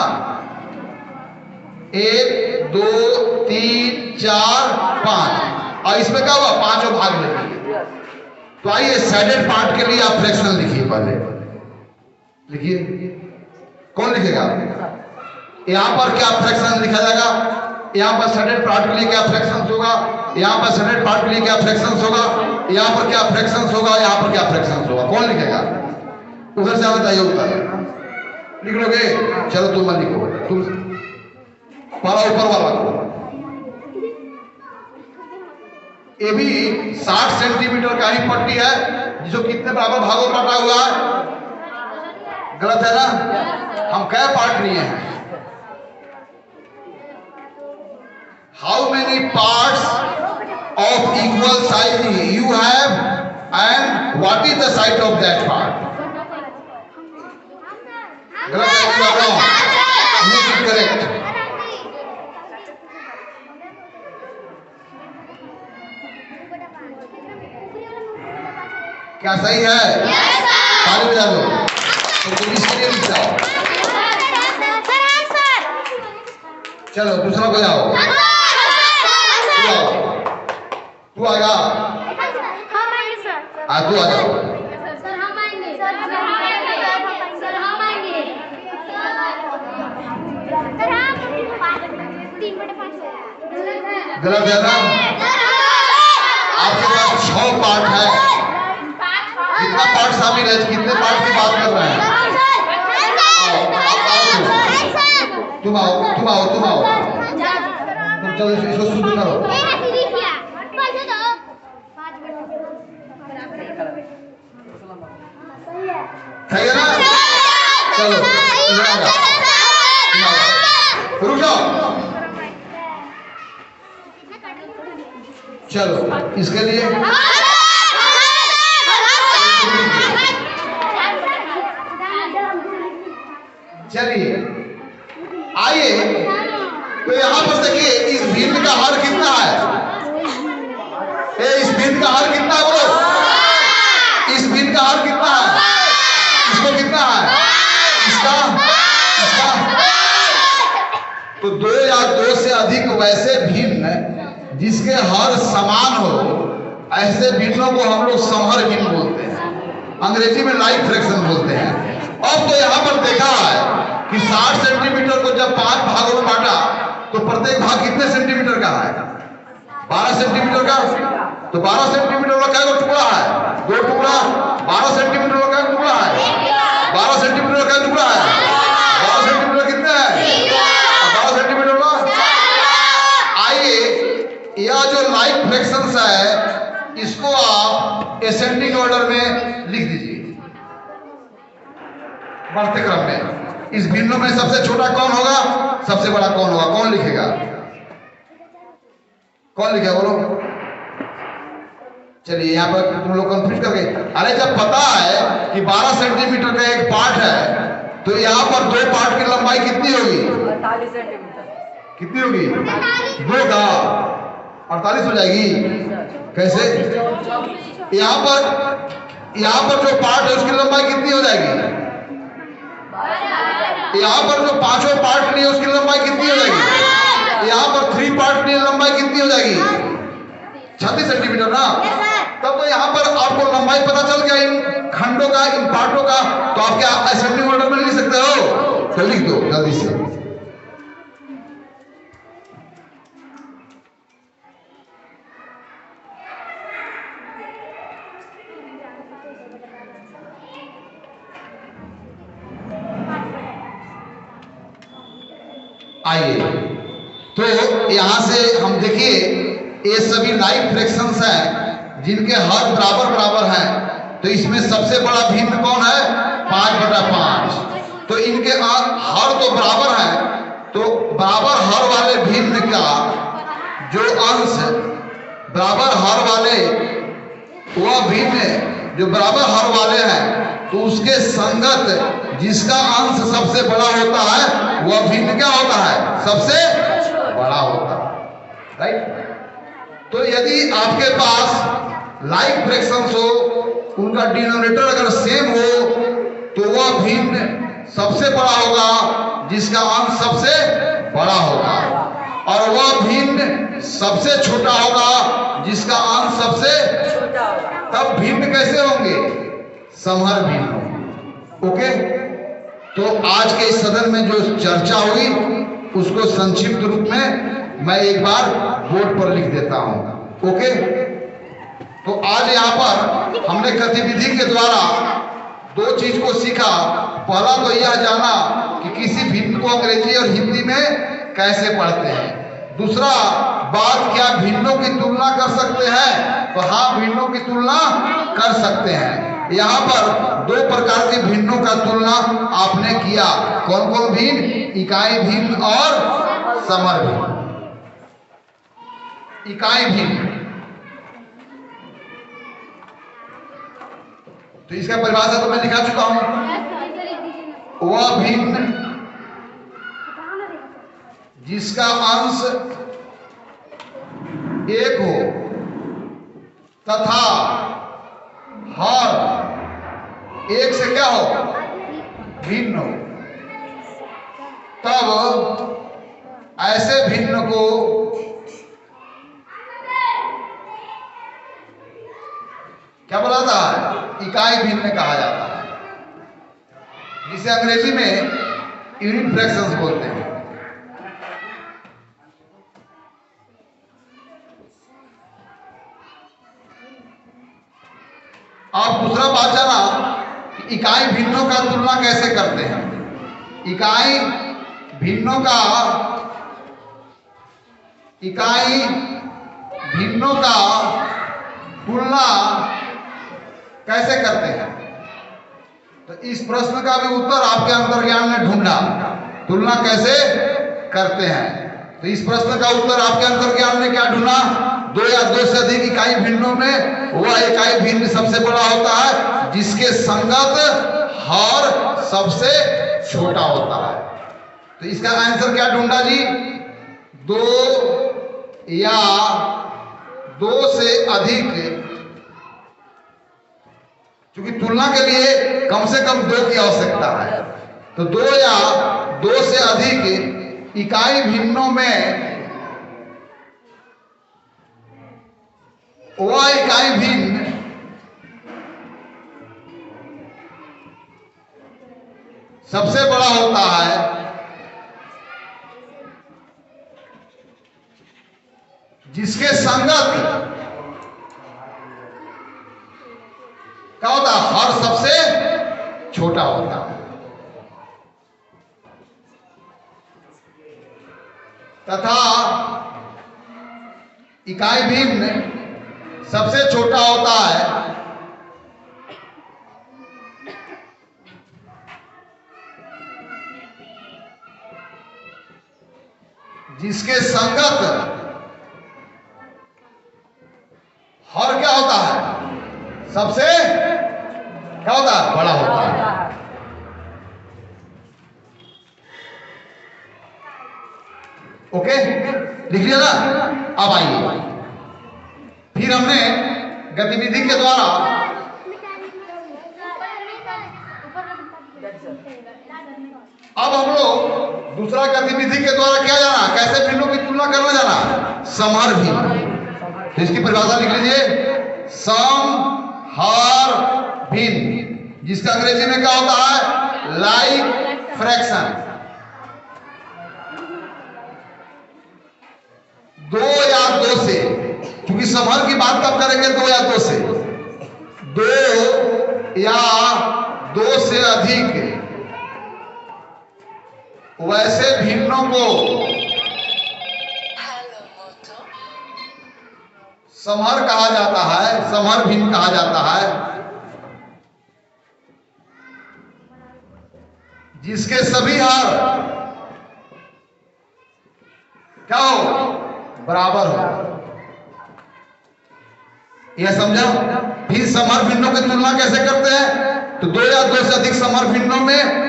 [SPEAKER 1] 1 2 3 4 5, और इसमें क्या हुआ? 5 भाग लेंगे। तो आइए साइडेड पार्ट के लिए आप फ्रैक्शन लिखिए। पहले लिखिए, कौन लिखेगा? यहां पर क्या फ्रैक्शन लिखा जाएगा? यहां पर साइडेड पार्ट के लिए क्या फ्रैक्शन होगा? यहां पर साइडेड पार्ट के लिए क्या फ्रैक्शन होगा? यहां पर क्या फ्रैक्शन होगा? यहां पर क्या फ्रैक्शन होगा? कौन लिखेगा? उधर से बताइए उत्तर। लिख लोगे? चलो तुम मत लिखो, तुम पहला ऊपर वाला को। ये भी 60 सेंटीमीटर का ही पट्टी है, जिसको कितने बराबर भागों में बांटा हुआ है? गलत है ना? हम क्या पार्ट लिए हैं? How many parts of equal size you have and what is the side of that part? गलत है, रॉन्ग, मेक इट करेक्ट। क्या सही है? ताली बजा दो। तो तुम इसके लिए लिख जाओ। चलो दूसरा को जाओ। तू आएगा, तू आ जाओ। गलत है ना? आपके पास 6 पार्ट है। कितना पार्ट शामिल है? कितने पार्ट की बात कर रहे हैं? तुम आओ, तुम आओ, तुम आओ। तुम चलो इसको शुद्ध करो। सही है ना? चलो रुक जाओ। चलो इसके लिए चलिए आइए। तो यहां पर देखिए इस भिन्न का हर कितना है? इस भिन्न का हर कितना है? बोलो, इस भिन्न का हर कितना है? इसको कितना है? इसका इसका तो 2 या 2 से अधिक वैसे भिन्न जिसके हर समान हो, ऐसे भिन्नों को हम लोग समहर भिन्न बोलते हैं, अंग्रेजी में लाइक फ्रैक्शन बोलते हैं। अब तो यहाँ पर देखा है कि 60 सेंटीमीटर को जब 5 भागों में बांटा तो प्रत्येक भाग कितने सेंटीमीटर का है? 12 सेंटीमीटर का। तो 12 सेंटीमीटर का क्या टुकड़ा है? 2 टुकड़ा। 12 सेंटीमीटर का क्या टुकड़ा है? 12 सेंटीमीटर का टुकड़ा है। 12 सेंटीमीटर कितने हैं? 12 सेंटीमीटर का। आइए, यह जो लाइक फ्रैक्शंस है इसको आप असेंडिंग ऑर्डर में लिख दीजिए, बढ़ते क्रम में। इस भिन्नों में सबसे छोटा कौन होगा, सबसे बड़ा कौन होगा? कौन लिखेगा? कौन लिखेगा बोलो? चलिए यहाँ पर तुम लोग कंफ्यूज कर गए। अरे जब पता है कि 12 सेंटीमीटर का एक पार्ट है तो यहाँ पर 2 पार्ट की लंबाई कितनी होगी?
[SPEAKER 2] 48 सेंटीमीटर।
[SPEAKER 1] कितनी होगी? 2 का 48 हो जाएगी। कैसे? यहाँ पर जो पार्ट है उसकी लंबाई कितनी हो जाएगी? यहाँ पर जो 5 पार्ट लिए उसकी लंबाई कितनी हो जाएगी? यहाँ पर 3 पार्ट लिए लंबाई कितनी हो जाएगी? 36 सेंटीमीटर ना। तब तो यहाँ पर आपको लंबाई पता चल गया इन खंडों का, इन पार्टों का। तो आप क्या असेंडिंग ऑर्डर में लिख सकते हो? तो लिख दो जल्दी से। आइए, तो यहां से हम देखिए ये सभी लाइक फ्रैक्शंस हैं जिनके हर बराबर बराबर हैं। तो इसमें सबसे बड़ा भिन्न कौन है? 5/5। तो इनके हर तो बराबर है, तो बराबर हर वाले भिन्न का जो अंश बराबर हर वाले वह भिन्न जो बराबर हर वाले हैं तो उसके संगत जिसका अंश सबसे बड़ा होता है वह भिन्न क्या होता है? सबसे बड़ा होता है। राइट? तो यदि आपके पास लाइक फ्रैक्शंस हो, उनका डिनोमिनेटर अगर सेम हो तो वह भिन्न सबसे बड़ा होगा जिसका अंश सबसे बड़ा होगा, और वह भिन्न सबसे छोटा होगा जिसका अंश सबसे
[SPEAKER 2] छोटा होगा।
[SPEAKER 1] तब भिन्न कैसे होंगे? समहर भिन्न होंगे। ओके, तो आज के इस सदन में जो चर्चा हुई उसको संक्षिप्त रूप में मैं एक बार बोर्ड पर लिख देता हूं। ओके, तो आज यहाँ पर हमने गतिविधि के द्वारा 2 चीज को सीखा। पहला तो यह जाना कि किसी भिन्न को अंग्रेजी और हिंदी में कैसे पढ़ते हैं। दूसरा बात, क्या भिन्नों की तुलना कर सकते हैं? तो हाँ, भिन्नों की तुलना कर सकते हैं। यहाँ पर 2 प्रकार के भिन्नों का तुलना आपने किया। कौन कौन भिन्न? इकाई भिन्न और समर भिन्न। इकाई भिन्न, तो इसका परिभाषा तो मैं लिखा चुका हूं। वह भिन्न जिसका अंश एक हो तथा हर एक से क्या हो, भिन्न हो, तब ऐसे भिन्न को क्या बोला जाता है, इकाई भिन्न कहा जाता है, जिसे अंग्रेजी में यूनिट फ्रैक्शंस बोलते हैं। आप दूसरा बात जाना कि इकाई भिन्नों का तुलना कैसे करते हैं। इकाई भिन्नों का तुलना कैसे करते हैं। तो इस प्रश्न का भी उत्तर आपके अंतर्ज्ञान ने ढूंढा, तुलना कैसे करते हैं। तो इस प्रश्न का उत्तर आपके अंतर्ज्ञान ने क्या ढूंढा, दो या दो से अधिक इकाई भिन्नों में वह इकाई भिन्न सबसे बड़ा होता है जिसके संगत हर सबसे छोटा होता है। तो इसका आंसर क्या ढूंढा जी, दो या दो से अधिक, क्योंकि तुलना के लिए कम से कम दो की आवश्यकता है। तो दो या दो से अधिक इकाई भिन्नों में वह इकाई भिन्न सबसे बड़ा होता है जिसके संगत क्या होता है, हर सबसे छोटा होता है। तथा इकाई भिन्न सबसे छोटा होता है जिसके संगत हर क्या होता है, सबसे क्या होता है, बड़ा होता है। ओके, लिख लिया ना। अब आइए, फिर हमने गतिविधि के द्वारा अब हम लोग दूसरा गतिविधि के द्वारा क्या जाना, कैसे भिन्नों की तुलना करना जाना, समहर भिन्न। तो इसकी परिभाषा लिख लीजिए, समहर भिन्न, जिसका अंग्रेजी में क्या होता है, लाइक फ्रैक्शन। दो या दो से, क्योंकि समहर की बात कब करेंगे, दो या दो से, दो या दो से अधिक वैसे भिन्नों को समहर कहा जाता है, समहर भिन्न कहा जाता है, जिसके सभी हर क्या हो, बराबर हो। यह समझा। फिर समहर भिन्नों की तुलना कैसे करते हैं, तो दो या दो से अधिक समहर भिन्नों में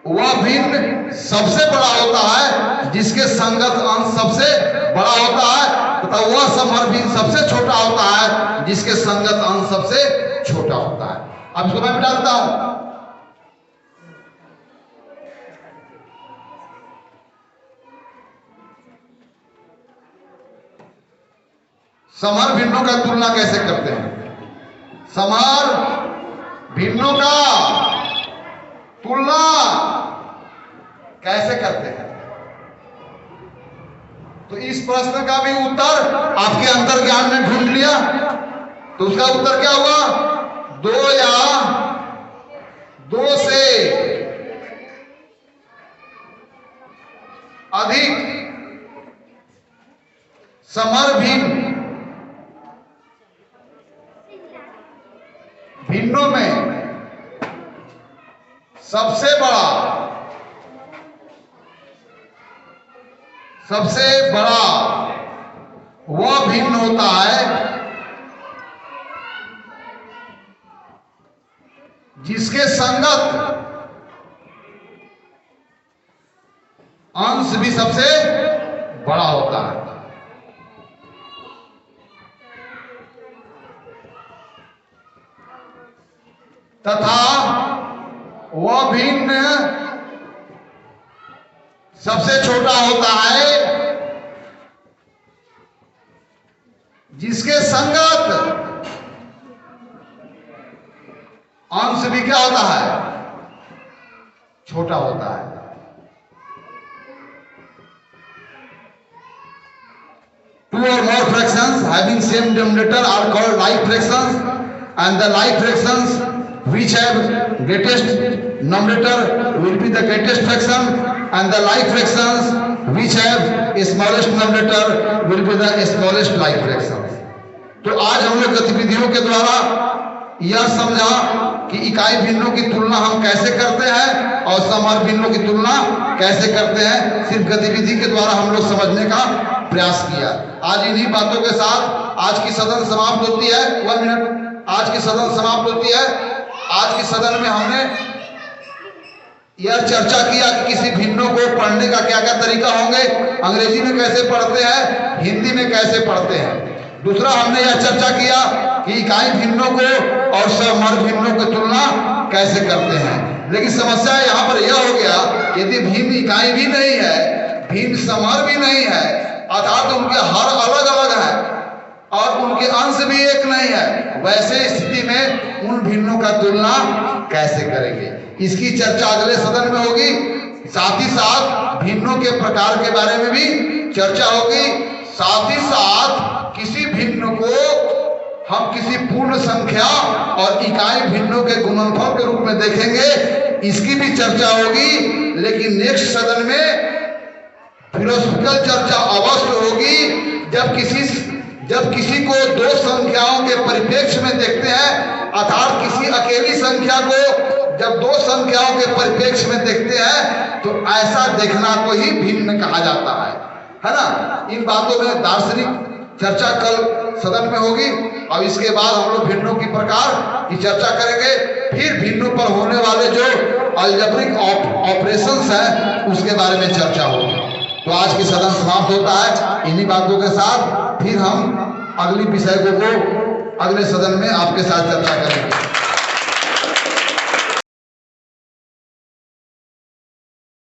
[SPEAKER 1] वह भिन्न सबसे बड़ा होता है जिसके संगत अंश सबसे बड़ा होता है, तथा वह समहर भिन्न सबसे छोटा होता है जिसके संगत अंश सबसे छोटा होता है। अब इसको मैं मिटा देता हूं। समहर भिन्नों का तुलना कैसे करते हैं, समहर भिन्नों का तुलना कैसे करते हैं। तो इस प्रश्न का भी उत्तर आपके अंतर्ज्ञान ने ढूंढ लिया। तो उसका उत्तर क्या हुआ, दो या दो से अधिक समहर भिन्नों में सबसे बड़ा वह भिन्न होता है जिसके संगत अंश भी सबसे बड़ा होता है। तथा वह भिन्न सबसे छोटा होता है जिसके संगत अंश भी क्या होता है, छोटा होता है। Two or more fractions having same denominator are called like fractions, and the like fractions which have greatest numerator will be the greatest fraction, and the like fractions which have smallest numerator will be the smallest like fractions. तो आज हम लोग गतिविधियों के द्वारा यह समझा कि इकाई भिन्नों की तुलना हम कैसे करते हैं और समर भिन्नों की तुलना कैसे करते हैं। सिर्फ गतिविधि के द्वारा हम लोग समझने का प्रयास किया। आज इन्हीं बातों के साथ आज की सदन समाप्त होती है। 1 मिनट, आज की सदन समाप्त होती है। आज की सदन में हमने यह चर्चा किया कि किसी भिन्नों को पढ़ने का क्या क्या तरीका होंगे, अंग्रेजी में कैसे पढ़ते हैं, हिंदी में कैसे पढ़ते हैं। दूसरा, हमने यह चर्चा किया कि इकाई भिन्नों को और समर भिन्नों की तुलना कैसे करते हैं। लेकिन समस्या यहाँ पर यह हो गया, यदि भिन्न इकाई भी नहीं है, भिन्न समर भी नहीं है, अर्थात उनके हर अलग अलग है और उनके अंश भी एक नहीं है, वैसे स्थिति में उन भिन्नों का तुलना कैसे करेंगे, इसकी चर्चा अगले सदन में होगी। साथ ही साथ भिन्नों के प्रकार के बारे में भी चर्चा होगी। साथ ही साथ किसी भिन्न को हम किसी पूर्ण संख्या और इकाई भिन्नों के गुणनफल के रूप में देखेंगे, इसकी भी चर्चा होगी। लेकिन नेक्स्ट सदन में फिलोसॉफिकल चर्चा अवश्य होगी। जब किसी को दो संख्याओं के परिप्रेक्ष्य में देखते हैं, अर्थात किसी अकेली संख्या को जब दो संख्याओं के परिप्रेक्ष्य में देखते हैं, तो ऐसा देखना को ही भिन्न कहा जाता है ना। इन बातों में दार्शनिक चर्चा कल सदन में होगी और इसके बाद हम लोग भिन्नों की प्रकार की चर्चा करेंगे। फिर भिन्नों पर होने वाले जो अलजेब्रिक ऑपरेशंस हैं उसके बारे में चर्चा होगी। तो आज की सदन समाप्त होता है। इन्हीं बातों के साथ फिर हम अगली विषय को अगले सदन में आपके साथ चर्चा करेंगे।